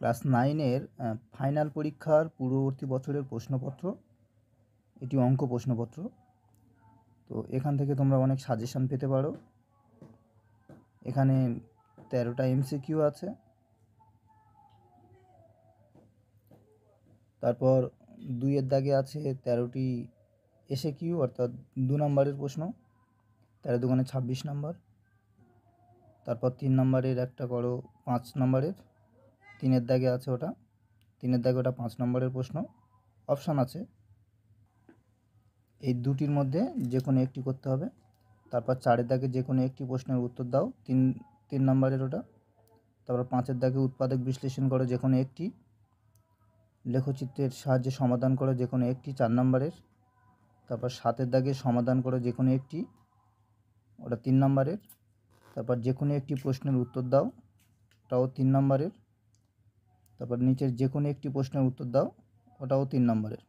Class 9-এর final পরীক্ষার পূর্ববর্তী বছরের প্রশ্নপত্র। এটি অঙ্ক প্রশ্নপত্র। তো এখান থেকে তোমরা অনেক সাজেশান পেতে পারো। এখানে 13টা MCQ আছে। তারপর 2-এর দাগে আছে 13টি SAQ অর্থাৎ 2 নম্বরের প্রশ্ন, 13 দুগুণে 26 নম্বর। তারপর 3 নম্বরের একটা করো 5 নম্বরের, 3-এর দাগে আছে ওটা, 3-এর দাগে ওটা 5 নম্বরের প্রশ্ন। অপশান আছে, এই দুটির মধ্যে যে কোনো একটি করতে হবে। তারপর 4-এর দাগে যে কোনো একটি প্রশ্নের উত্তর দাও, 3 নম্বরের ওটা। তারপর 5-এর দাগে উৎপাদক বিশ্লেষণ করো যে কোনো একটি, লেখচিত্রের সাহায্যে সমাধান করো যে কোনো একটি, 4 নম্বরের। তারপর 7-এর দাগে সমাধান করো যে কোনো একটি, ওটা 3 নম্বরের। তারপর যে কোনো একটি প্রশ্নের উত্তর দাও, ওটাও 3 নম্বরের। তারপর নিচের যে কোনো একটি প্রশ্নের উত্তর দাও, ওটাও 3 নম্বরের।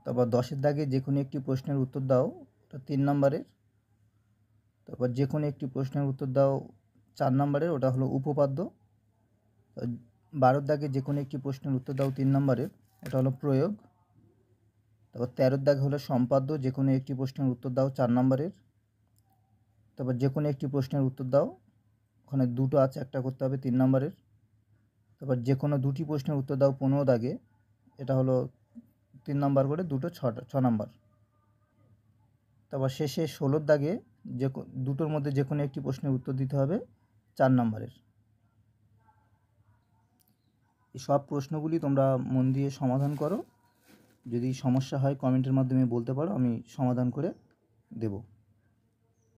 তারপর 10-এর দাগে যে কোনো একটি প্রশ্নের উত্তর দাও, ওটা 3 নম্বরের। তারপর যে কোনো একটি প্রশ্নের উত্তর দাও 4 নম্বরের, ওটা হলো উপপাদ্য। 12-এর দাগে যে কোনো একটি প্রশ্নের উত্তর দাও 3 নম্বরের, ওটা হলো প্রয়োগ। তারপর 13-এর দাগে হলো সম্পাদ্য, যে কোনো একটি প্রশ্নের উত্তর দাও 4 নম্বরের। তারপর যে কোনো একটি প্রশ্নের উত্তর দাও, ওখানে দুটো আছে, একটা করতে হবে 3 নম্বরের। তারপর যে কোনো দুটি প্রশ্নের উত্তর দাও 15 দাগে, এটা হলো 3 নম্বর করে, দুটো 6 নম্বর। তারপর শেষে 16-এর দাগে দুটোর মধ্যে যে কোনো একটি প্রশ্নের উত্তর দিতে হবে 4 নম্বরের। এই সব প্রশ্নগুলি তোমরা মন দিয়ে সমাধান করো। যদি সমস্যা হয় কমেন্টের মাধ্যমে বলতে পারো, আমি সমাধান করে দেব।